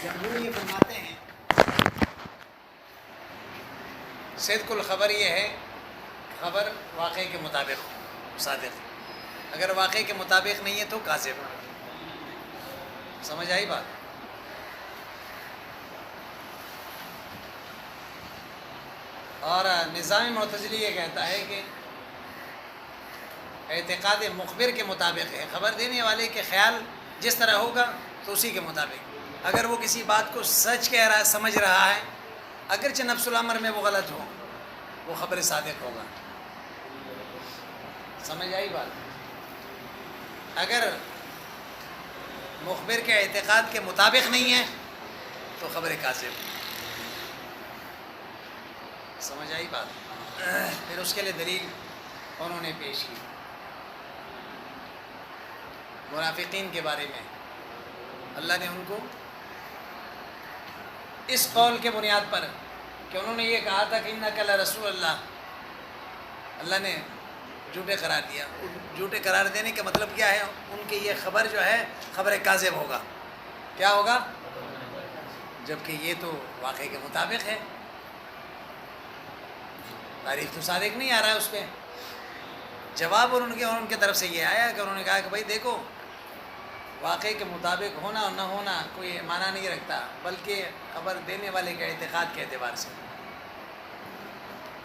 جمہور یہ فرماتے ہیں صدق الخبر یہ ہے خبر واقعے کے مطابق صادق، اگر واقعے کے مطابق نہیں ہے تو کاذب۔ سمجھ آئی بات؟ اور نظام معتزلی یہ کہتا ہے کہ اعتقاد مخبر کے مطابق ہے، خبر دینے والے کے خیال جس طرح ہوگا تو اسی کے مطابق، اگر وہ کسی بات کو سچ کہہ رہا ہے، سمجھ رہا ہے، اگرچہ نفس الامر میں وہ غلط ہو، وہ خبر صادق ہوگا۔ سمجھ آئی بات؟ اگر مخبر کے اعتقاد کے مطابق نہیں ہے تو خبر کاذب۔ سمجھ آئی بات؟ پھر اس کے لیے دلیل انہوں نے پیش کی منافقین کے بارے میں۔ اللہ نے ان کو اس قول کے بنیاد پر کہ انہوں نے یہ کہا تھا کہ انک لرسول اللہ، اللہ نے جھوٹے قرار دیا۔ جھوٹے قرار دینے کا مطلب کیا ہے؟ ان کی یہ خبر جو ہے خبر کاذب ہوگا۔ کیا ہوگا؟ جبکہ یہ تو واقعے کے مطابق ہے، تعریف تو صادق نہیں آ رہا ہے اس پہ۔ جواب اور ان کی طرف سے یہ آیا کہ انہوں نے کہا کہ بھائی دیکھو، واقعے کے مطابق ہونا اور نہ ہونا کوئی معنی نہیں رکھتا، بلکہ خبر دینے والے کے اعتقاد کے اعتبار سے۔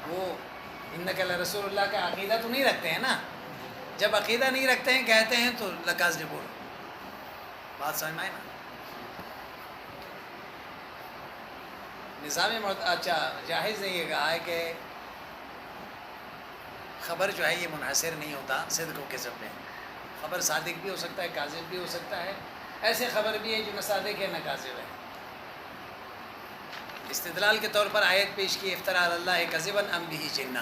وہ انک لرسول اللہ کا عقیدہ تو نہیں رکھتے ہیں نا، جب عقیدہ نہیں رکھتے ہیں کہتے ہیں تو لکاذبون۔ بات سمجھ میں آئی نا؟ نظام اچھا جاہز نے یہ کہا ہے کہ خبر جو ہے یہ منحصر نہیں ہوتا صدق و کذب میں، خبر صادق بھی ہو سکتا ہے، کاذب بھی ہو سکتا ہے، ایسے خبر بھی ہے جو نہ صادق ہے نہ کاذب ہے۔ استدلال کے طور پر آیت پیش کی افترا علی اللہ کذبا ام بہ جنہ۔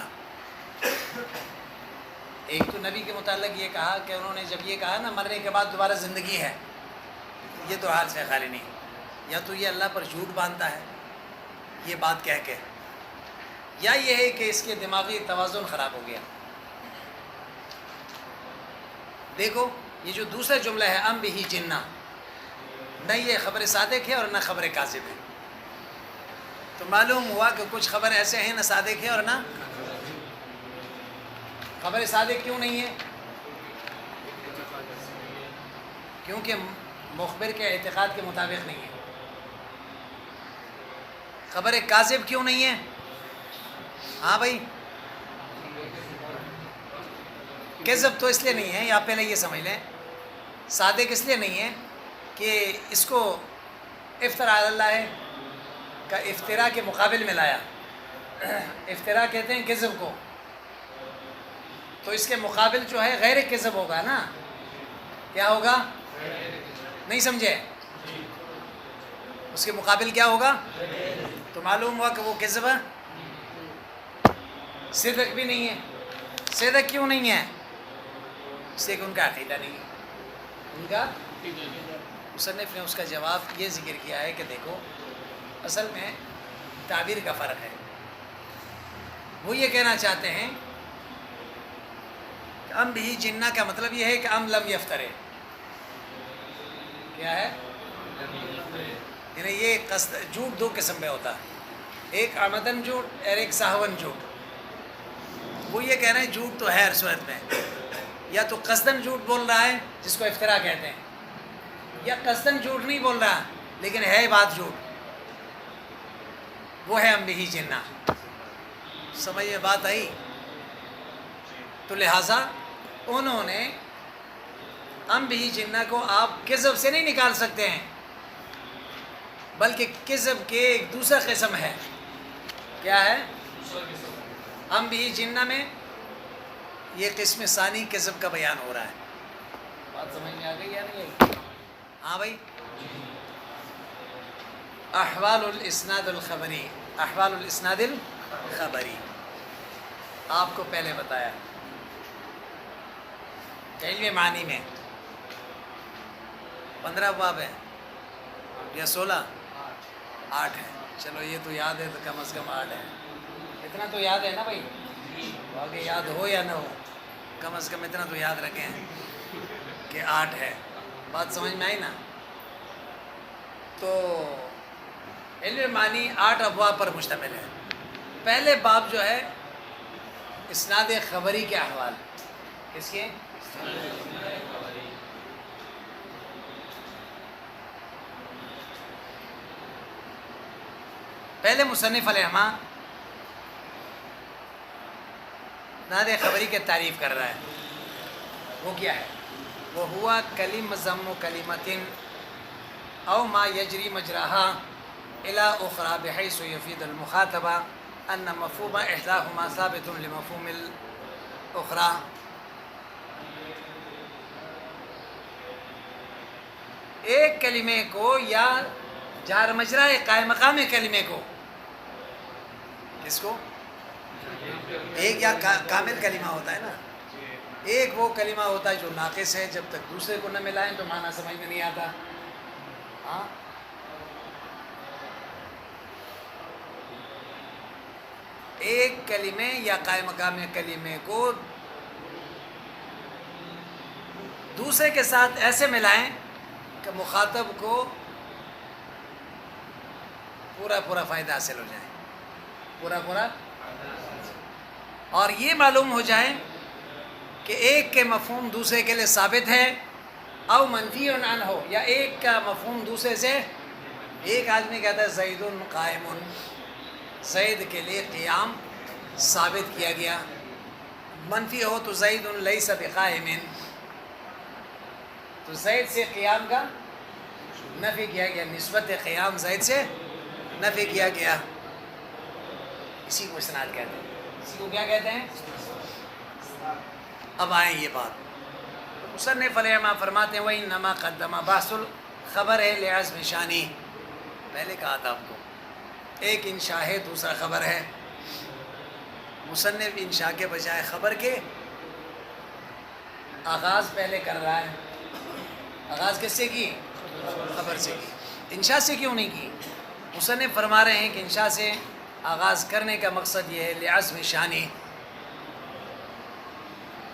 ایک تو نبی کے متعلق یہ کہا کہ انہوں نے جب یہ کہا نا مرنے کے بعد دوبارہ زندگی ہے، یہ تو حال سے خالی نہیں، یا تو یہ اللہ پر جھوٹ باندھتا ہے یہ بات کہہ کے، یا یہ ہے کہ اس کے دماغی توازن خراب ہو گیا۔ دیکھو یہ جو دوسرا جملہ ہے ام بہ جنہ، نہ یہ خبر صادق ہے اور نہ خبر کاذب ہے، تو معلوم ہوا کہ کچھ خبر ایسے ہیں نہ صادق ہے اور نہ خبر صادق۔ کیوں نہیں ہے؟ کیونکہ مخبر کے اعتقاد کے مطابق نہیں ہے۔ خبر کاذب کیوں نہیں ہے؟ ہاں بھائی، کذب تو اس لیے نہیں ہے، یا پہلے یہ سمجھ لیں، صادق اس لیے نہیں ہے کہ اس کو افترا علی اللہ کا افترا کے مقابل میں لایا۔ افترا کہتے ہیں کذب کو، تو اس کے مقابل جو ہے غیر کذب ہوگا نا۔ کیا ہوگا؟ نہیں سمجھے؟ اس کے مقابل کیا ہوگا؟ تو معلوم ہوا کہ وہ کذب ہے، صدق بھی نہیں ہے۔ صدق کیوں نہیں ہے؟ اس لیے کہ ان کا عقیدہ نہیں ہے، ان کا۔ مصنف نے اس کا جواب یہ ذکر کیا ہے کہ دیکھو اصل میں تعبیر کا فرق ہے۔ وہ یہ کہنا چاہتے ہیں کہ ام بہ جنہ کا مطلب یہ ہے کہ ام لم یفترے۔ کیا ہے؟ یعنی یہ قصد جھوٹ دو قسم میں ہوتا ہے، ایک عمدن جھوٹ اور ایک سہون جھوٹ۔ وہ یہ کہہ رہے ہیں جھوٹ تو ہے ہر صورت میں، یا تو قصدن جھوٹ بول رہا ہے جس کو افترا کہتے ہیں، یا قصدن جھوٹ نہیں بول رہا لیکن ہے بات جھوٹ، وہ ہے ام بہ جنہ۔ سمجھ میں بات آئی؟ تو لہٰذا انہوں نے ام بہ جنہ کو آپ کذب سے نہیں نکال سکتے ہیں، بلکہ کذب کے ایک دوسرا قسم ہے۔ کیا ہے؟ ام بہ جنہ میں یہ قسم ثانی کذب کا بیان ہو رہا ہے۔ بات سمجھ میں آ گئی یا نہیں آئی؟ ہاں بھائی، احوال الاسناد الخبری، احوال الاسناد الخبری آپ کو پہلے بتایا علم معنی میں 15 باب ہے یا 16؟ 8 ہے۔ چلو یہ تو یاد ہے تو کم از کم 8 ہے، اتنا تو یاد ہے نا بھائی، آگے یاد ہو یا نہ ہو کم از کم اتنا تو یاد رکھیں کہ 8 ہے۔ بات سمجھ میں آئی نا؟ تو علم معنی 8 ابواب پر مشتمل ہے. پہلے باب جو ہے اسناد خبری کے احوال. کس کے؟ پہلے مصنف علیہ الرحمہ اسناد خبری کے تعریف کر رہا ہے. وہ کیا ہے؟ وہ ہوا کلم ضم کلمۃ او ما یجری مجراہا الی اخری بحیث یفید المخاطبہ ان مفہوم احداہما ثابت لمفہوم الاخری. ایک کلمے کو یا جار مجرا قائم مقام کلمے کو، کس کو؟ ایک یا کامل کلمہ ہوتا ہے نا، ایک وہ کلمہ ہوتا ہے جو ناقص ہے، جب تک دوسرے کو نہ ملائیں تو معنی سمجھ میں نہیں آتا. ہاں، ایک کلمے یا قائم مقام کلمے کو دوسرے کے ساتھ ایسے ملائیں کہ مخاطب کو پورا فائدہ حاصل ہو جائے، پورا، اور یہ معلوم ہو جائے کہ ایک کے مفہوم دوسرے کے لیے ثابت ہے او منفی عنہ ہو، یا ایک کا مفہوم دوسرے سے، ایک آدمی کہتا ہے زید قائم، زید کے لیے قیام ثابت کیا گیا، منفی ہو تو زید لیس بقائم، تو زید سے قیام کا نفی کیا گیا، نسبت قیام زید سے نفی کیا گیا. اسی کو اسناد کہتے ہیں. اسی کو کیا کہتے ہیں؟ اب آئیں یہ بات. مصنف علیہ الرحمہ فرماتے ہیں وَإِنَّمَا قَدَّمَ بَحْثُ الْخَبَرِ لِعَزْمِ شَانِهِ. پہلے کہا تھا آپ کو ایک انشاء ہے، دوسرا خبر ہے. مصنف انشاء کے بجائے خبر کے آغاز پہلے کر رہا ہے. آغاز کس سے کی؟ خبر سے کی. انشاء سے کیوں نہیں کی؟ مصنف فرما رہے ہیں کہ انشاء سے آغاز کرنے کا مقصد یہ ہے لعزم شانی.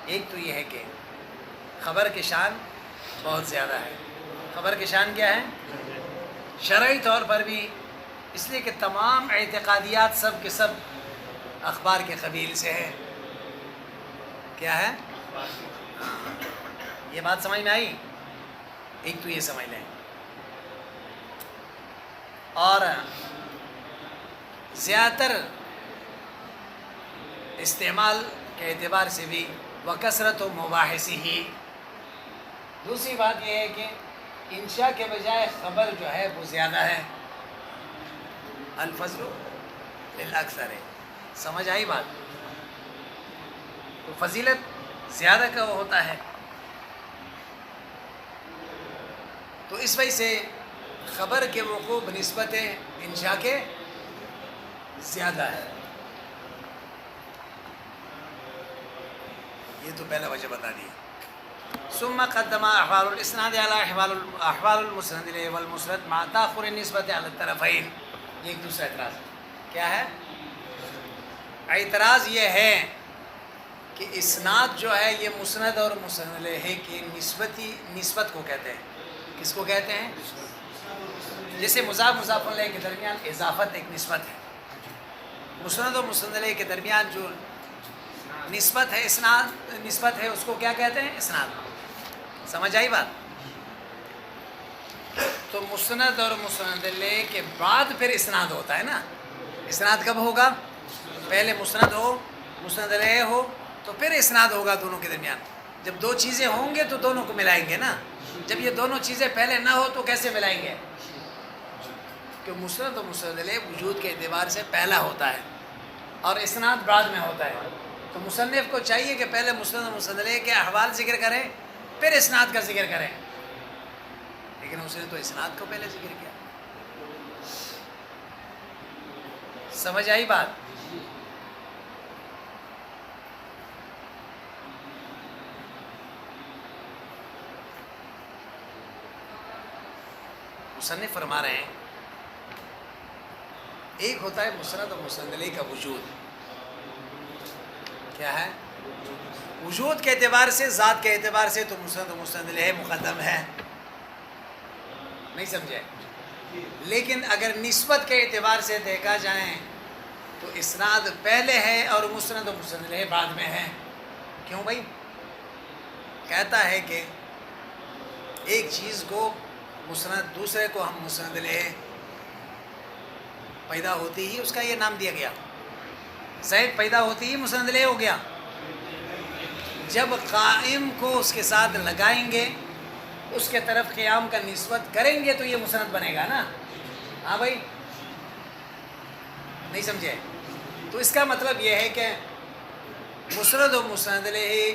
ایک تو یہ ہے کہ خبر کی شان بہت زیادہ ہے. خبر کی شان کیا ہے؟ شرعی طور پر بھی، اس لیے کہ تمام اعتقادیات سب کے سب اخبار کے قبیل سے ہے. کیا ہے؟ یہ بات سمجھ میں آئی؟ ایک تو یہ سمجھ لیں. اور زیادہ تر استعمال کے اعتبار سے بھی وکثرت و مباحثی ہی. دوسری بات یہ ہے کہ انشاء کے بجائے خبر جو ہے وہ زیادہ ہے. الفضل للاکثر ہے. سمجھ آئی بات؟ تو فضیلت زیادہ کا ہوتا ہے. تو اس وجہ سے خبر کے وقوع بنسبت انشاء کے زیادہ ہے. یہ تو پہلا وجہ بتا دیا. ثم قدم احوال الاسناد على احوال المسند الیہ والمسند مع تاخر النسبت علی الطرفین. یہ ایک دوسرا اعتراض کیا ہے؟ اعتراض یہ ہے کہ اسناد جو ہے یہ مسند اور مسند الیہ کی نسبت کو کہتے ہیں. کس کو کہتے ہیں؟ جیسے مضاف مضاف الیہ کے درمیان اضافت ایک نسبت ہے. مسند اور مسند الیہ کے درمیان جو نسبت ہے، اسناد نسبت ہے، اس کو کیا کہتے ہیں؟ اسناد. سمجھ آئی بات؟ تو مسند اور مسند الیہ کے بعد پھر اسناد ہوتا ہے نا. اسناد کب ہوگا؟ پہلے مسند ہو، مسند الیہ ہو، تو پھر اسناد ہوگا دونوں کے درمیان. جب دو چیزیں ہوں گے تو دونوں کو ملائیں گے نا. جب یہ دونوں چیزیں پہلے نہ ہو تو کیسے ملائیں گے؟ کہ مسند اور مسند الیہ وجود کے اعتبار سے پہلا ہوتا ہے اور اسناد بعد میں ہوتا ہے. تو مصنف کو چاہیے کہ پہلے مسند اور مسند الیہ کے احوال ذکر کریں، پھر اسناد کا ذکر کریں، لیکن اس نے تو اسناد کو پہلے ذکر کیا. سمجھ آئی بات؟ مصنف فرما رہے ہیں ایک ہوتا ہے مسند اور مسند الیہ کا وجود. کیا ہے؟ وجود کے اعتبار سے، ذات کے اعتبار سے تو مسند و مسند الیہ مقدم ہے. نہیں سمجھے؟ لیکن اگر نسبت کے اعتبار سے دیکھا جائے تو اسناد پہلے ہے اور مسند و مسند الیہ بعد میں ہے. کیوں بھائی؟ کہتا ہے کہ ایک چیز کو مسند، دوسرے کو ہم مسند الیہ، پیدا ہوتی ہی اس کا یہ نام دیا گیا. زید پیدا ہوتی ہی مسند الیہ ہو گیا. جب قائم کو اس کے ساتھ لگائیں گے، اس کے طرف قیام کا نسبت کریں گے تو یہ مسند بنے گا نا. ہاں بھائی، نہیں سمجھے؟ تو اس کا مطلب یہ ہے کہ مسند و مسند الیہ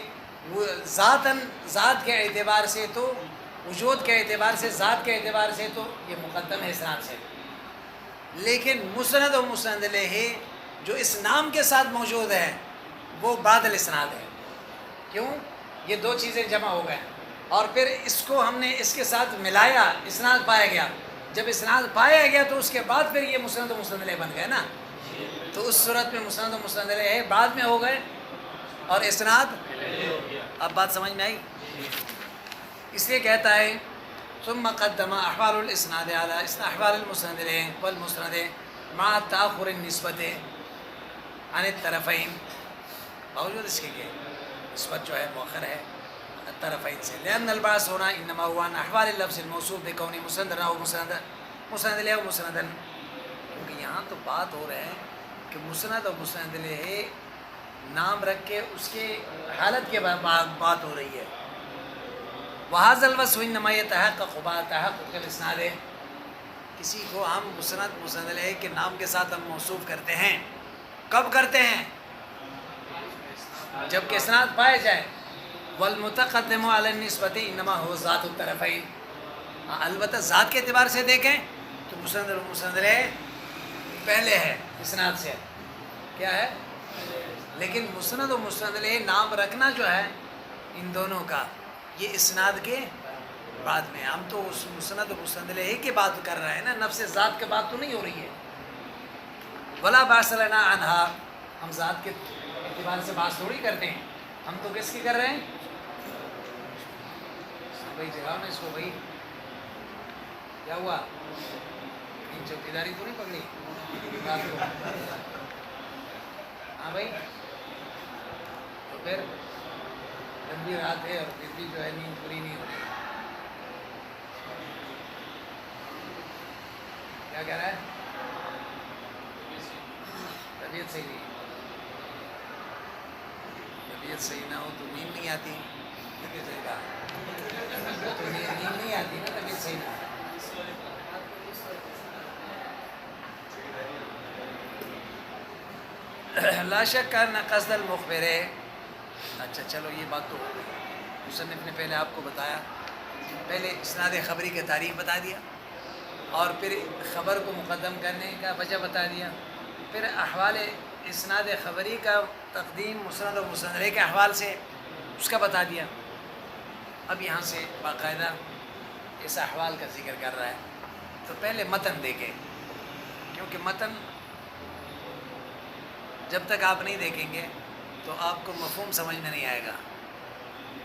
ذات کے اعتبار سے تو، وجود کے اعتبار سے، ذات کے اعتبار سے تو یہ مقدم ہے اسناد سے. لیکن مسند و مسند الیہ جو اس نام کے ساتھ موجود ہے وہ بعد الاسناد ہے. کیوں؟ یہ دو چیزیں جمع ہو گئے اور پھر اس کو ہم نے اس کے ساتھ ملایا، اسناد پایا گیا. جب اسناد پایا گیا تو اس کے بعد پھر یہ مسند و مسند الیہ بن گئے نا. تو اس صورت میں مسند و مسند الیہ بعد میں ہو گئے اور اسناد. اب بات سمجھ میں آئی؟ اس لیے کہتا ہے ثم قدم احوال الاسناد علی احوال المسند الیہ والمسند مع تاخر النسبت عن الطرفین، باوجود اس کے کہ نسبت جو ہے مؤخر ہے الطرفین سے. لأن البعث ہونا انما هو عن احوال اللفظ الموصوف بکون مسندا او مسند الیہ و مسندا. کیونکہ یہاں تو بات ہو رہے ہے کہ مسند اور مسند الیہ نام رکھ کے اس کے حالت کے بات ہو رہی ہے. وہذا الوصف انما يتحقق بعد تحقق الاسناد. کسی کو ہم مسند مسند الیہ کے نام کے ساتھ ہم موصوف کرتے ہیں. کب کرتے ہیں؟ جب کہ اسناد پائے جائے. والمتقدم علی النسبت انما هو ذات الطرفین. البتہ ذات کے اعتبار سے دیکھیں تو مسند و مسند الیہ پہلے ہے اسناد سے. کیا ہے؟ لیکن مسند و مسند الیہ نام رکھنا جو ہے ان دونوں کا، یہ اسناد کے بعد میں. ہم تو اس مسند و مسند الیہ کی بات کر رہے ہیں نا، نفس ذات کے بات تو نہیں ہو رہی ہے. ولا باس لنا عنہا، ہم ذات کے اعتبار سے بات تھوڑی کرتے ہیں، ہم تو کس کی کر رہے ہیں؟ بھائی جگاؤ نا اس کو. بھائی کیا ہوا؟ ان چوکیداری تو نہیں پکڑی رات کو؟ ہاں بھائی، تو پھر لمبی رات ہے اور پھر بھی جو ہے نیند پوری نہیں ہو رہی. کیا کہہ رہا ہے؟ طبیعت صحیح نہیں. طبیعت صحیح نہ ہو تو نیند نہیں آتی. طبیعت صحیح کہا تو نیند نہیں آتی نا، طبیعت صحیح نہ. لا شک ان قصد المخبر ہے. اچھا چلو یہ بات تو مصنف نے پہلے آپ کو بتایا. پہلے اسناد خبری کا تاریخ بتا دیا اور پھر خبر کو مقدم کرنے کا وجہ بتا دیا. پھر احوال اسناد خبری کا تقدیم مسند و مسند الیہ کے احوال سے اس کا بتا دیا. اب یہاں سے باقاعدہ اس احوال کا ذکر کر رہا ہے. تو پہلے متن دیکھیں، کیونکہ متن جب تک آپ نہیں دیکھیں گے تو آپ کو مفہوم سمجھ میں نہیں آئے گا.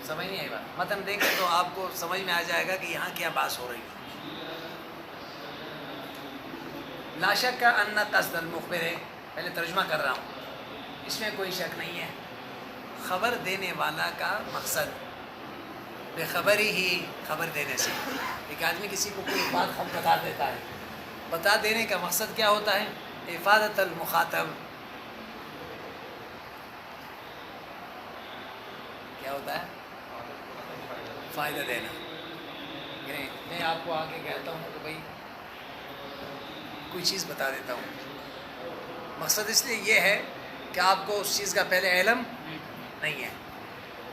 سمجھ نہیں آئے گا. متن دیکھیں تو آپ کو سمجھ میں آ جائے گا کہ یہاں کیا بات ہو رہی ہے. لا شک کا ان قصد المخبر ہے. پہلے ترجمہ کر رہا ہوں، اس میں کوئی شک نہیں ہے. خبر دینے والا کا مقصد بے خبری ہی خبر دینے سے. ایک آدمی کسی کو کوئی بات ہم بتا دیتا ہے، بتا دینے کا مقصد کیا ہوتا ہے؟ افادت المخاطب. کیا ہوتا ہے؟ فائدہ دینا. یعنی میں آپ کو آگے کہتا ہوں کہ بھائی کوئی چیز بتا دیتا ہوں، مقصد اس لیے یہ ہے کہ آپ کو اس چیز کا پہلے علم نہیں ہے.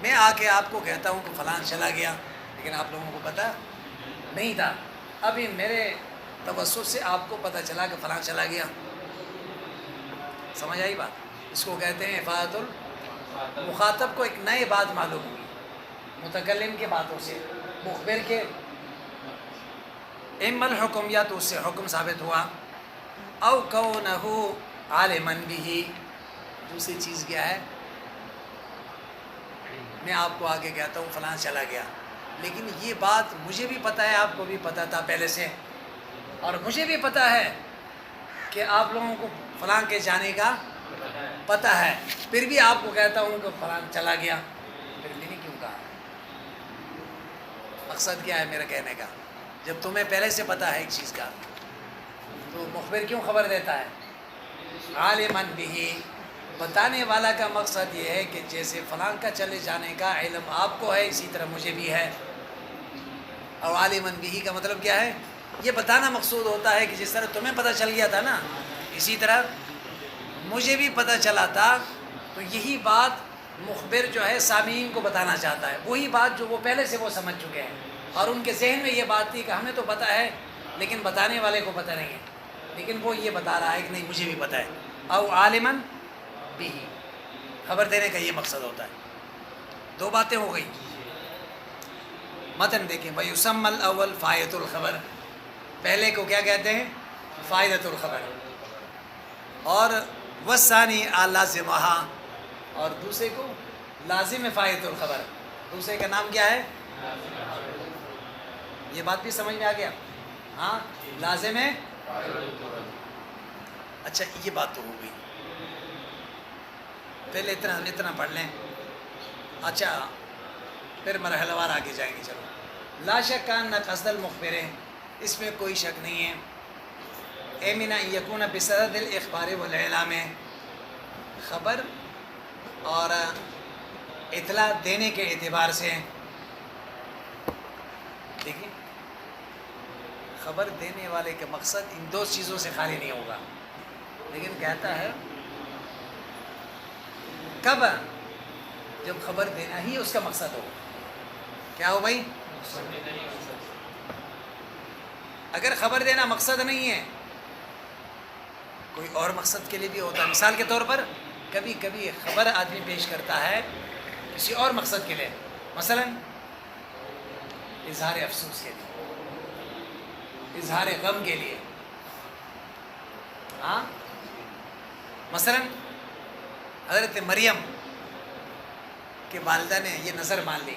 میں آ کے آپ کو کہتا ہوں کہ فلان چلا گیا، لیکن آپ لوگوں کو پتہ نہیں تھا. ابھی میرے توسط سے آپ کو پتہ چلا کہ فلان چلا گیا. سمجھ آئی بات؟ اس کو کہتے ہیں افادت المخاطب کو ایک نئے بات معلوم ہوئی متکلم کی باتوں سے. مخبر کے اما الحکم، یا تو اس سے حکم ثابت ہوا، او کونہ عالما بھی. دوسری چیز کیا ہے؟ میں آپ کو آگے کہتا ہوں فلاں چلا گیا، لیکن یہ بات مجھے بھی پتہ ہے، آپ کو بھی پتہ تھا پہلے سے، اور مجھے بھی پتہ ہے کہ آپ لوگوں کو فلاں کے جانے کا پتہ ہے، پھر بھی آپ کو کہتا ہوں کہ فلاں چلا گیا، پھر میں نے کیوں کہا؟ مقصد کیا ہے میرا کہنے کا؟ جب تمہیں پہلے سے پتہ ہے ایک چیز کا تو مخبر کیوں خبر دیتا ہے؟ عالماً بھی، بتانے والا کا مقصد یہ ہے کہ جیسے فلاں کا چلے جانے کا علم آپ کو ہے اسی طرح مجھے بھی ہے. اور عالماً بھی کا مطلب کیا ہے؟ یہ بتانا مقصود ہوتا ہے کہ جس طرح تمہیں پتہ چل گیا تھا نا اسی طرح مجھے بھی پتہ چلا تھا. تو یہی بات مخبر جو ہے سامعین کو بتانا چاہتا ہے، وہی بات جو وہ پہلے سے وہ سمجھ چکے ہیں اور ان کے ذہن میں یہ بات تھی کہ ہمیں تو پتہ ہے لیکن بتانے والے کو پتہ نہیں ہے، لیکن وہ یہ بتا رہا ہے کہ نہیں مجھے بھی پتہ ہے. او عالماً بھی، خبر دینے کا یہ مقصد ہوتا ہے. دو باتیں ہو گئی. متن دیکھیں، وَيُسَمَّ الْأَوَّلُ فَائِدَةُ الْخَبَرِ، پہلے کو کیا کہتے ہیں؟ فائدۃ الخبر. اور وَالثَّانِي لَازِمُهَا، اور دوسرے کو لازم فائدۃ الخبر. دوسرے کا نام کیا ہے؟ یہ بات بھی سمجھ میں آ گیا؟ ہاں، لازم ہے. اچھا یہ بات تو ہو گئی، پہلے اتنا پڑھ لیں. اچھا پھر مرحلہ وار آگے جائیں گے. چلو. لا شک ان قصد المخبر، اس میں کوئی شک نہیں ہے. ایمن ان یکون بصدد الاخبار والاعلام، خبر اور اطلاع دینے کے اعتبار سے. دیکھیں خبر دینے والے کا مقصد ان دو چیزوں سے خالی نہیں ہوگا، لیکن کہتا ہے کب؟ جب خبر دینا ہی اس کا مقصد ہو. کیا ہو بھائی؟ اگر خبر دینا مقصد نہیں ہے، کوئی اور مقصد کے لیے بھی ہوتا ہے. مثال کے طور پر کبھی کبھی خبر آدمی پیش کرتا ہے کسی اور مقصد کے لیے، مثلا اظہار افسوس کے لیے، اظہار غم کے لیے. ہاں، مثلا حضرت مریم کے والدہ نے یہ نظر مان لی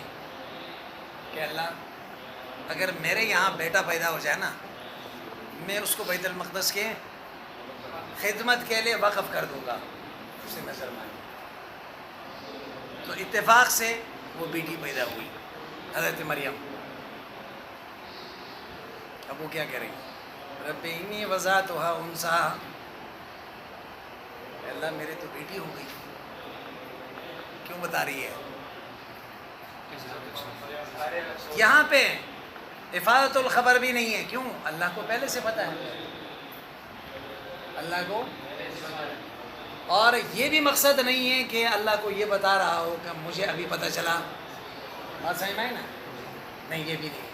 کہ اللہ اگر میرے یہاں بیٹا پیدا ہو جائے نا، میں اس کو بیت المقدس کے خدمت کے لیے وقف کر دوں گا. اسے نظر مان لی تو اتفاق سے وہ بیٹی پیدا ہوئی حضرت مریم. اب وہ کیا کریں؟ رب انی وضعتها انثی، اللہ میرے تو بیٹی ہو گئی. کیوں بتا رہی ہے؟ یہاں پہ افادۃ الخبر بھی نہیں ہے. کیوں؟ اللہ کو پہلے سے پتہ ہے، اللہ کو. اور یہ بھی مقصد نہیں ہے کہ اللہ کو یہ بتا رہا ہو کہ مجھے ابھی پتہ چلا. بات سمجھ میں آئی نا؟ نہیں، یہ بھی نہیں ہے.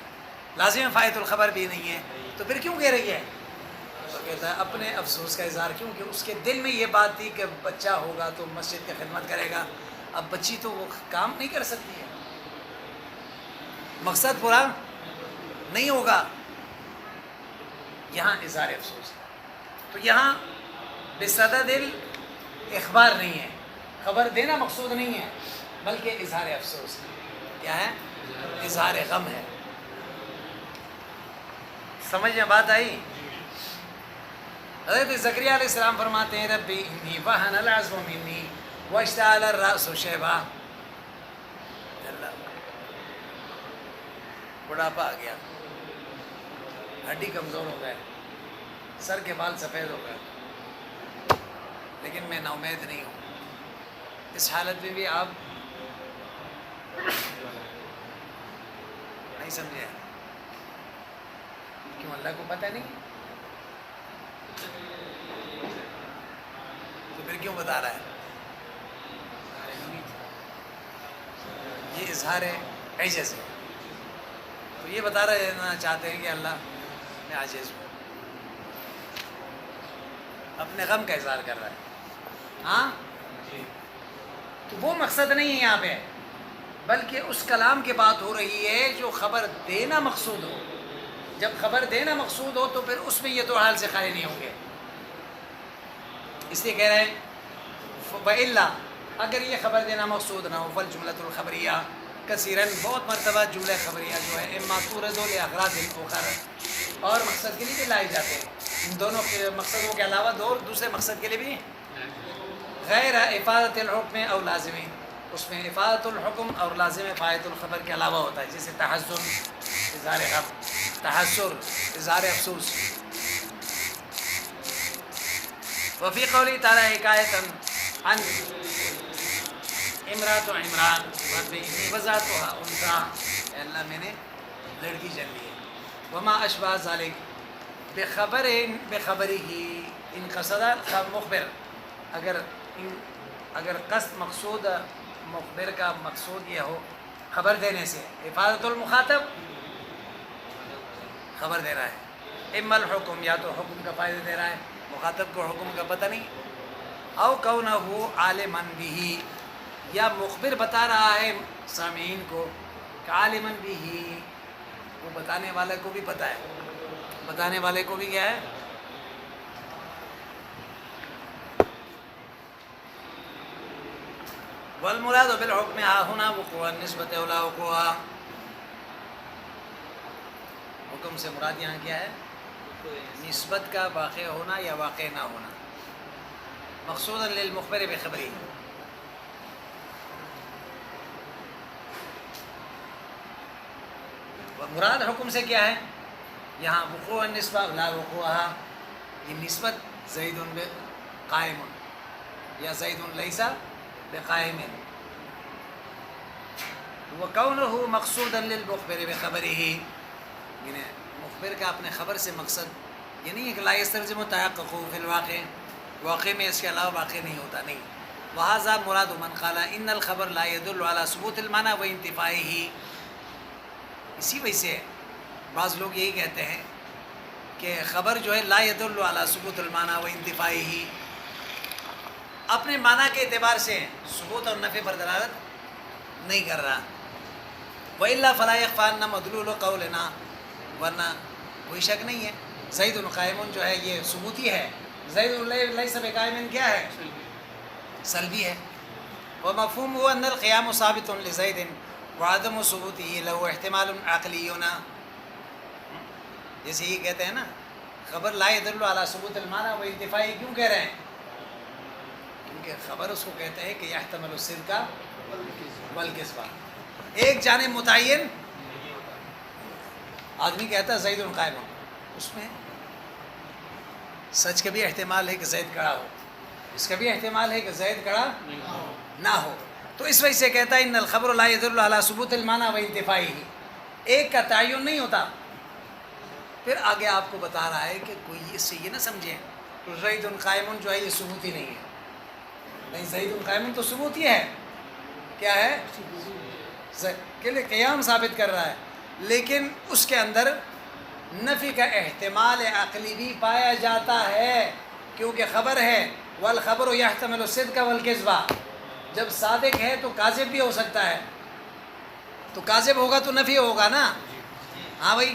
لازم فائدۃ الخبر بھی نہیں ہے. تو پھر کیوں کہہ رہی ہے؟ تو کہتا ہے اپنے افسوس کا اظہار. کیوں کہ اس کے دل میں یہ بات تھی کہ بچہ ہوگا تو مسجد کی خدمت کرے گا. اب بچی تو وہ کام نہیں کر سکتی ہے، مقصد پورا نہیں ہوگا. یہاں اظہار افسوس. تو یہاں بصدد الاخبار نہیں ہے، خبر دینا مقصود نہیں ہے، بلکہ اظہار افسوس. کیا ہے؟ اظہار غم ہے. سمجھ میں بات آئی؟ حضرت زکریا علیہ السلام فرماتے ہیں ربی انی وہن العظم منی واشتعل الرأس شیبا. اللہ بڑھاپا آ گیا، ہڈی کمزور ہو گئے، سر کے بال سفید ہو گئے، لیکن میں نا امید نہیں ہوں. اس حالت میں بھی آپ نہیں سمجھے؟ کیوں؟ اللہ کو پتہ نہیں تو پھر کیوں بتا رہا ہے؟ یہ اظہار عجز ہے. تو یہ بتا رہنا چاہتے ہیں کہ اللہ میں عاجز ہوں، اپنے غم کا اظہار کر رہا ہے. ہاں، تو وہ مقصد نہیں ہے یہاں پہ، بلکہ اس کلام کی بات ہو رہی ہے جو خبر دینا مقصود ہو. جب خبر دینا مقصود ہو تو پھر اس میں یہ دو حال سے خالی نہیں ہوں گے. اس لیے کہہ رہے ہیں وَإِلَّا، اگر یہ خبر دینا مقصود نہ ہو، فالجملۃ الخبریہ کثیراً، بہت مرتبہ جملہ خبریہ جو ہے اما تورد لأغراض اخر، اور مقصد کے لیے بھی لائے جاتے ہیں. ان دونوں کے مقصدوں کے علاوہ دوسرے مقصد کے لیے بھی غیر افادت الحکم او لازمی، اس میں افادت الحکم اور لازم فائدۃ الخبر کے علاوہ ہوتا ہے، جیسے تحزن اظہار غم، تحسر اظہار افسوس. وفی قولی تعالی حکایتا عن امراۃ عمران رب انی وضعتها انثی، اے اللہ میں نے لڑکی جن لی ہے. وما اشبہ ذالک بخبرہ ان قصد مخبر، اگر قصد مقصود مخبر کا مقصود یہ ہو خبر دینے سے، افادت المخاطب خبر دے رہا ہے، اما الحکم یا تو حکم کا فائدہ دے رہا ہے، مخاطب کو حکم کا پتہ نہیں، او کونہ عالما بہ، یا مخبر بتا رہا ہے سامعین کو کہ عالما بہ، وہ بتانے والے کو بھی پتہ ہے، بتانے والے کو بھی کیا ہے. والمراد بالحکم ها هنا وقوع النسبت اولا وقوع، حکم سے مراد یہاں کیا ہے؟ نسبت کا واقع ہونا یا واقع نہ ہونا. مقصودا للمخبر بخبری، مراد حکم سے کیا ہے یہاں؟ وقوع النسبہ لا وقوعها، یہ نسبت زید قائم یا زید لیس بقائم، وکونہ مقصودا للمخبر بخبرہ، یعنی مخبر کا اپنے خبر سے مقصد یہ نہیں ہے کہ لا یستلزم تحقق فی الواقع، واقع میں اس کے علاوہ واقع نہیں ہوتا، نہیں. وہذا مراد من قال ان الخبر لا يدل على ثبوت المعنى وانتفائه، اسی وجہ سے بعض لوگ یہی کہتے ہیں کہ خبر جو ہے لا يدل على ثبوت المعنى وانتفائه، اپنے معنی کے اعتبار سے ثبوت اور نفی پر دلالت نہیں کر رہا. وَإِلَّا فَلَا يَخْفَى أَنَّ مَدْلُولُ قَوْلِنَا، ورنہ کوئی شک نہیں ہے زید قائم جو ہے یہ ثبوتی ہے، زید لیس بقائم کیا ہے؟ سلبی ہے. وَمَفْهُومُهُ أَنَّ الْقِيَامُ ثَابِتٌ لِزَيْدٍ وَعَدَمُ ثُبُوتِهِ لَهُ احتمال عقلی، جیسے یہ کہتے ہیں نا خبر لا يدل على ثبوت المعنى وانتفائه، کیوں کہہ رہے ہیں؟ کیونکہ خبر اس کو کہتے ہیں کہ یحتمل الصدق والکذب، ایک جانب متعین آدمی کہتا ہے زید قائم، اس میں سچ کا بھی احتمال ہے کہ زید کھڑا ہو، اس کا بھی احتمال ہے کہ زید کھڑا نہ ہو. تو اس وجہ سے کہتا ہے ان الخبر لا يدل على ثبوت المعنى وانتفائه، ایک کا تعین نہیں ہوتا. پھر آگے آپ کو بتا رہا ہے کہ کوئی اس سے یہ نہ سمجھے تو زید قائم جو ہے یہ ثبوتی نہیں ہے. نہیں، زید قائم تو ثبوتی ہے، کیا ہے؟ کہ لئے قیام ثابت کر رہا ہے، لیکن اس کے اندر نفی کا احتمال عقلی بھی پایا جاتا ہے، کیونکہ خبر ہے والخبر یحتمل الصدق والکذب، جب صادق ہے تو کاذب بھی ہو سکتا ہے، تو کاذب ہوگا تو نفی ہوگا نا. ہاں بھائی.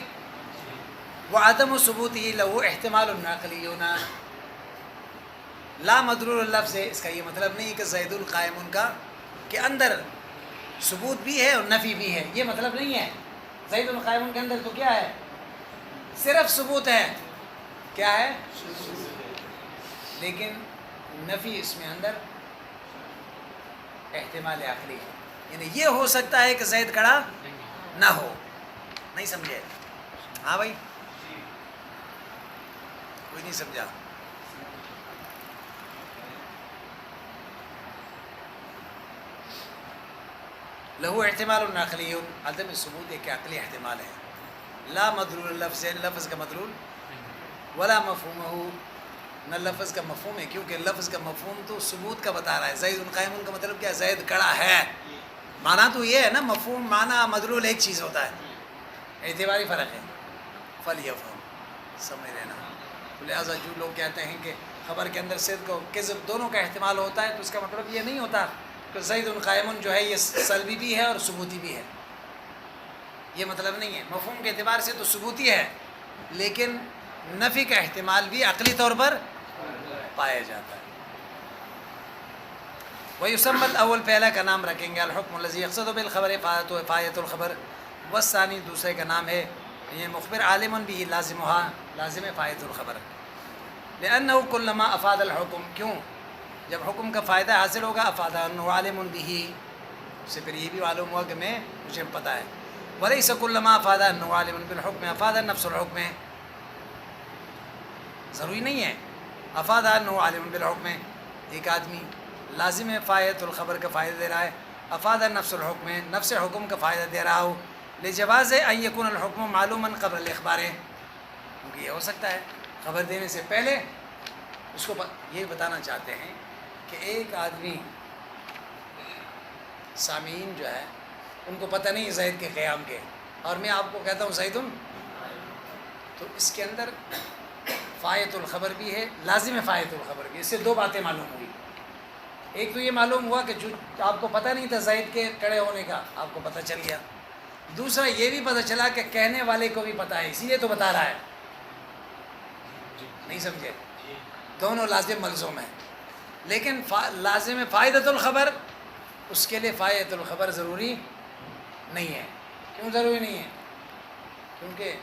وعدم ثبوتہ لہ احتمال عقلی لا مدلول اللفظ، اس کا یہ مطلب نہیں کہ زید قائم کا کے اندر ثبوت بھی ہے اور نفی بھی ہے، یہ مطلب نہیں ہے. زید قائم کے اندر تو کیا ہے؟ صرف ثبوت ہے، کیا ہے؟ لیکن نفی اس میں اندر احتمال عقلی ہے، یعنی یہ ہو سکتا ہے کہ زید کھڑا نہ ہو. نہیں سمجھے؟ ہاں بھائی، کوئی نہیں سمجھا؟ لہو احتمال عقلی، عدم ثبوت ایک عقلی احتمال ہے. لا مدلول اللفظ، لفظ کا مدلول، ولا مفہومہ، نہ لفظ کا مفہوم ہے، کیونکہ لفظ کا مفہوم تو ثبوت کا بتا رہا ہے. زید قائم کا مطلب کیا؟ زید کھڑا ہے. معنی تو یہ ہے نا، مفہوم معنی مدلول ایک چیز ہوتا ہے، اعتباری فرق ہے. فلیفہم، سمجھ لینا. لہٰذا جو لوگ کہتے ہیں کہ خبر کے اندر صدق و کذب دونوں کا احتمال ہوتا ہے، تو اس کا مطلب یہ نہیں ہوتا کہ زید قائم جو ہے یہ سلبی بھی ہے اور ثبوتی بھی ہے، یہ مطلب نہیں ہے. مفہوم کے اعتبار سے تو ثبوتی ہے، لیکن نفی کا احتمال بھی عقلی طور پر پایا جاتا ہے. وَيُسَمَّى الْأَوَّلُ، پہلا کا نام رکھیں گے الحکم الذی یقصد بالخبر افادۃ الخبر، والثانی دوسرے کا نام ہے یہ مخبر عالم بھی لازم ہے فائدۃ الخبر، لأنه كلما افاد الحکم، کیوں؟ جب حکم کا فائدہ حاصل ہوگا افاد انه عالم بھی، اس سے پھر یہ بھی معلوم ہوا کہ مجھے پتہ ہے. وليس كلما افاد انه عالم بالحکم افاد نفس الحکم، ضروری نہیں ہے افاد انه عالم بالحکم. ایک آدمی لازم ہے فائدۃ الخبر کا فائدہ دے رہا ہے، افاد نفس الحکم، نفس حکم کا فائدہ دے رہا ہو، لجواز ان يكون الحکم معلوما قبل الاخبار، کیونکہ یہ ہو سکتا ہے خبر دینے سے پہلے اس کو یہ بتانا چاہتے ہیں کہ ایک آدمی سامعین جو ہے ان کو پتہ نہیں زید کے قیام کے، اور میں آپ کو کہتا ہوں زیدن، تو اس کے اندر فائدۃ الخبر بھی ہے، لازم ہے فائدۃ الخبر بھی. اس سے دو باتیں معلوم ہوئی. ایک تو یہ معلوم ہوا کہ جو آپ کو پتہ نہیں تھا زید کے کڑے ہونے کا، آپ کو پتہ چل گیا. دوسرا یہ بھی پتہ چلا کہ کہنے والے کو بھی پتہ ہے، اسی لیے تو بتا رہا ہے. نہیں سمجھے؟ دونوں لازم ملزوم ہیں، لیکن لازم فائدۃ الخبر، اس کے لیے فائدۃ الخبر ضروری نہیں ہے. کیوں ضروری نہیں ہے؟ کیونکہ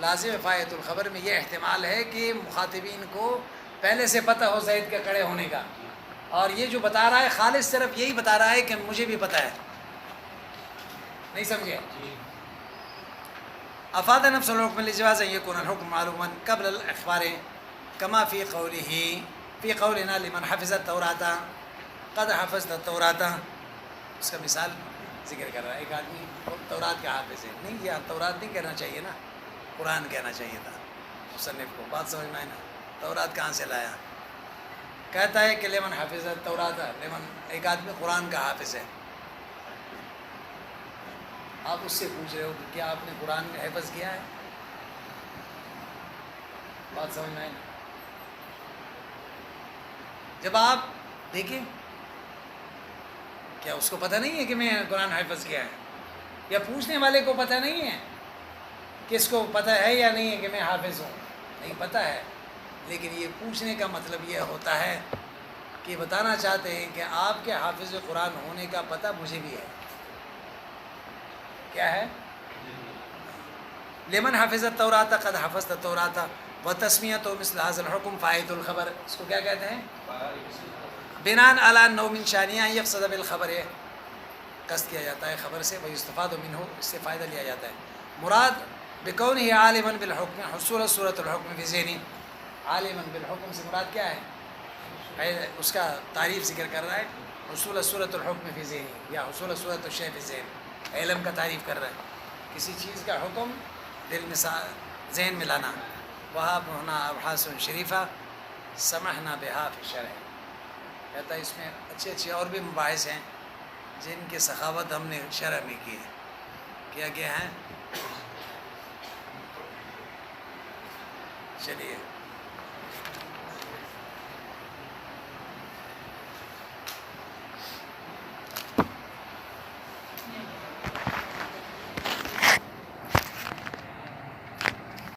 لازم فائدۃ الخبر میں یہ احتمال ہے کہ مخاطبین کو پہلے سے پتہ ہو زید کے کھڑے ہونے کا، اور یہ جو بتا رہا ہے خالص صرف یہی بتا رہا ہے کہ مجھے بھی پتہ ہے. نہیں سمجھے؟ افاد نفس الحکم لجواز ان يكون الحکم معلوما قبل الاخبار كما في قوله في قولنا لمن حفظ التوراة قد حفظت التوراة. اس کا مثال ذکر کر رہا ہے. ایک آدمی تورات کا حافظ ہے، نہیں یہ تورات نہیں کہنا چاہیے نا، قرآن کہنا چاہیے تھا مصنف کو. بات سمجھ میں آئی نا؟ تورات کہاں سے لایا؟ کہتا ہے کہ لمن حفظ التوراة، لمن ایک آدمی قرآن کا حافظ ہے. آپ اس سے پوچھ رہے ہو کہ کیا آپ نے قرآن میں حفظ کیا ہے؟ بات سمجھ میں آئی نا؟ جب آپ دیکھیں کیا اس کو پتہ نہیں ہے کہ میں قرآن حفظ کیا ہے؟ یا پوچھنے والے کو پتہ نہیں ہے کہ اس کو پتہ ہے یا نہیں ہے کہ میں حافظ ہوں؟ نہیں پتہ ہے، لیکن یہ پوچھنے کا مطلب یہ ہوتا ہے کہ بتانا چاہتے ہیں کہ آپ کے حافظ قرآن ہونے کا پتہ مجھے بھی ہے. کیا ہے؟ لمن حفظ التوراة قد حفظت التوراة وتسمیۃ مثل هذا الحکم فائدۃ الخبر. اس کو کیا کہتے ہیں؟ بناء علی انه من شانہ یقصد بالخبر، قصد کیا جاتا ہے خبر سے، ویستفاد منہ، اس سے فائدہ لیا جاتا ہے. مراد بکونہ عالما بالحکم حصول صورت الحکم فی ذہنی. عالما بالحکم سے مراد کیا ہے؟ اس کا تعریف ذکر کر رہا ہے، حصول صورت الحکم فی ذہنی، یا حصول صورت الشیء فی ذہن، علم کا تعریف کر رہا ہے، کسی چیز کا حکم دل میں ذہن میں لانا. وہاں ہونا ابحاث شریفہ سمحنا بہا فی الشرع. کہتا ہے اس میں اچھے اور بھی مباحث ہیں جن کی سخاوت ہم نے شرع میں کی ہے. کیا ہے؟ چلیے